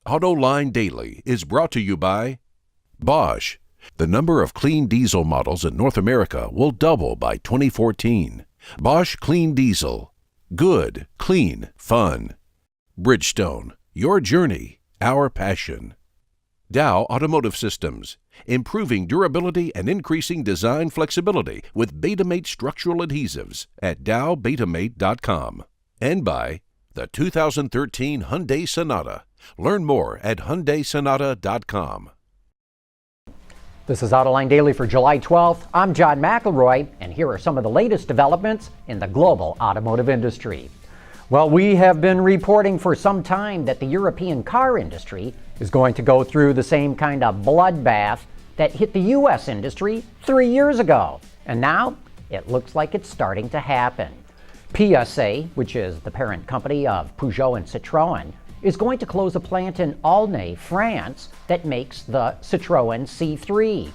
Autoline Daily is brought to you by Bosch. The number of clean diesel models in North America will double by 2014. Bosch Clean Diesel. Good, clean, fun. Bridgestone. Your journey, our passion. Dow Automotive Systems. Improving durability and increasing design flexibility with Betamate structural adhesives at dowbetamate.com. And by the 2013 Hyundai Sonata. Learn more at HyundaiSonata.com. This is Autoline Daily for July 12th. I'm John McElroy, and here are some of the latest developments in the global automotive industry. Well, we have been reporting for some time that the European car industry is going to go through the same kind of bloodbath that hit the U.S. industry 3 years ago. And now it looks like it's starting to happen. PSA, which is the parent company of Peugeot and Citroën, is going to close a plant in Aulnay, France, that makes the Citroën C3.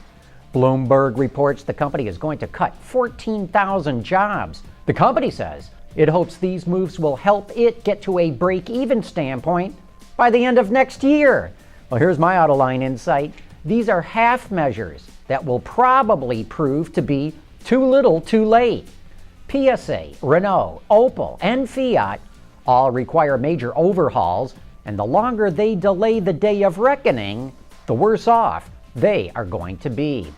Bloomberg reports the company is going to cut 14,000 jobs. The company says it hopes these moves will help it get to a break-even standpoint by the end of next year. Well, here's my Autoline insight. These are half measures that will probably prove to be too little too late. PSA, Renault, Opel, and Fiat all require major overhauls, and the longer they delay the day of reckoning, the worse off they are going to be.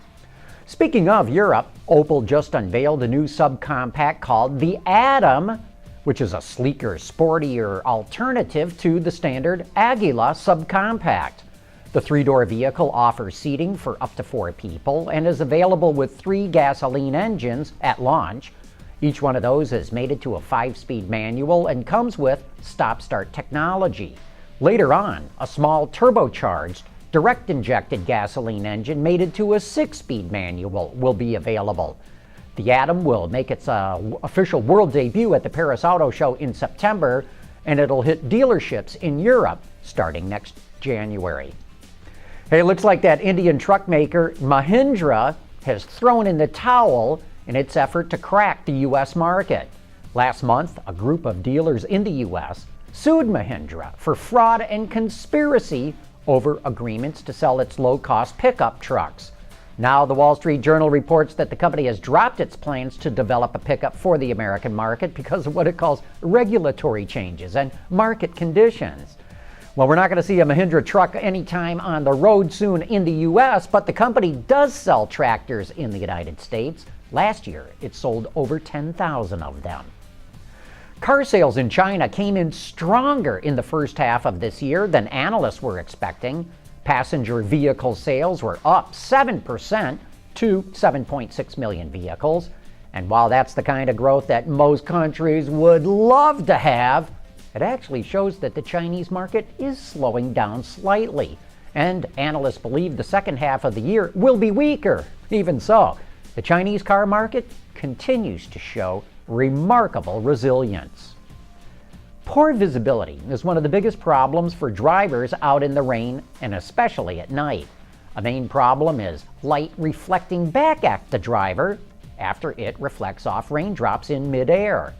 Speaking of Europe, Opel just unveiled a new subcompact called the Atom, which is a sleeker, sportier alternative to the standard Agila subcompact. The three-door vehicle offers seating for up to 4 people and is available with 3 gasoline engines at launch. Each one of those is mated to a 5-speed manual and comes with stop-start technology. Later on, a small turbocharged, direct-injected gasoline engine mated to a 6-speed manual will be available. The Atom will make its official world debut at the Paris Auto Show in September, and it'll hit dealerships in Europe starting next January. Hey, it looks like that Indian truck maker Mahindra has thrown in the towel in its effort to crack the U.S. market. Last month, a group of dealers in the U.S. sued Mahindra for fraud and conspiracy over agreements to sell its low-cost pickup trucks. Now, the Wall Street Journal reports that the company has dropped its plans to develop a pickup for the American market because of what it calls regulatory changes and market conditions. Well, we're not going to see a Mahindra truck anytime on the road soon in the U.S., but the company does sell tractors in the United States. Last year, it sold over 10,000 of them. Car sales in China came in stronger in the first half of this year than analysts were expecting. Passenger vehicle sales were up 7% to 7.6 million vehicles. And while that's the kind of growth that most countries would love to have, it actually shows that the Chinese market is slowing down slightly. And analysts believe the second half of the year will be weaker. Even so, the Chinese car market continues to show remarkable resilience. Poor visibility is one of the biggest problems for drivers out in the rain and especially at night. A main problem is light reflecting back at the driver after it reflects off raindrops in midair.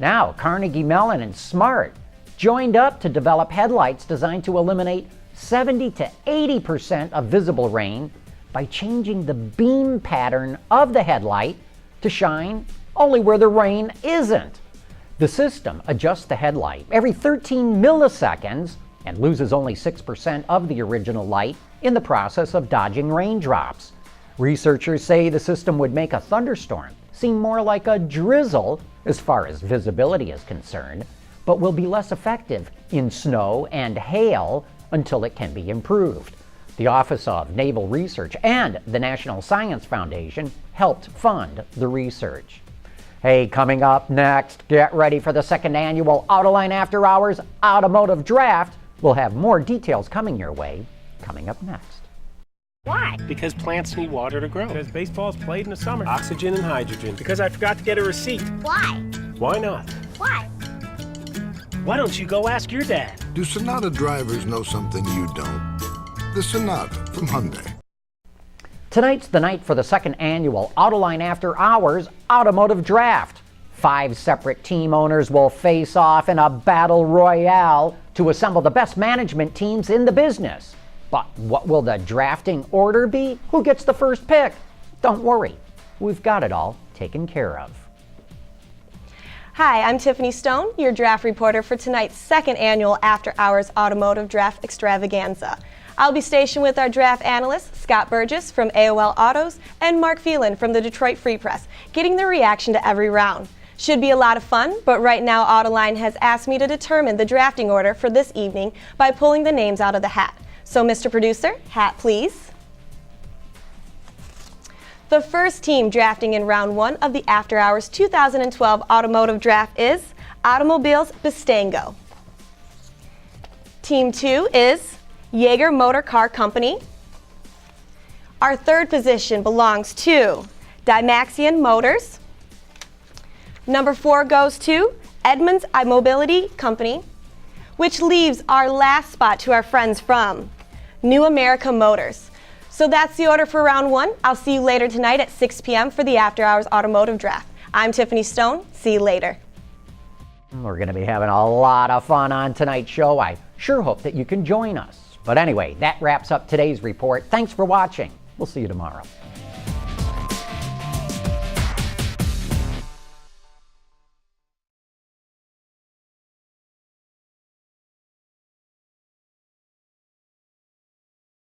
Now, Carnegie Mellon and Smart joined up to develop headlights designed to eliminate 70 to 80% of visible rain by changing the beam pattern of the headlight to shine only where the rain isn't. The system adjusts the headlight every 13 milliseconds and loses only 6% of the original light in the process of dodging raindrops. Researchers say the system would make a thunderstorm seem more like a drizzle as far as visibility is concerned, but will be less effective in snow and hail until it can be improved. The Office of Naval Research and the National Science Foundation helped fund the research. Hey, coming up next, get ready for the second annual Autoline After Hours Automotive Draft. We'll have more details coming your way coming up next. Why? Because plants need water to grow. Because baseball's played in the summer. Oxygen and hydrogen. Because I forgot to get a receipt. Why? Why not? Why? Why don't you go ask your dad? Do Sonata drivers know something you don't? The Sonata from Hyundai. Tonight's the night for the second annual Autoline After Hours Automotive Draft. 5 separate team owners will face off in a battle royale to to assemble the best management teams in the business. But what will the drafting order be? Who gets the first pick? Don't worry, we've got it all taken care of. Hi, I'm Tiffany Stone, your draft reporter for tonight's second annual After Hours Automotive Draft Extravaganza. I'll be stationed with our draft analysts, Scott Burgess from AOL Autos and Mark Phelan from the Detroit Free Press, getting the reaction to every round. Should be a lot of fun, but right now Autoline has asked me to determine the drafting order for this evening by pulling the names out of the hat. So, Mr. Producer, hat please. The first team drafting in round one of the After Hours 2012 Automotive Draft is Automobiles Bistango. Team 2 is Jaeger Motor Car Company. Our third position belongs to Dymaxion Motors. Number 4 goes to Edmunds iMobility Company, which leaves our last spot to our friends from New America Motors. So that's the order for round one. I'll see you later tonight at 6 p.m. for the After Hours Automotive Draft. I'm Tiffany Stone. See you later. We're going to be having a lot of fun on tonight's show. I sure hope that you can join us. But anyway, that wraps up today's report. Thanks for watching. We'll see you tomorrow.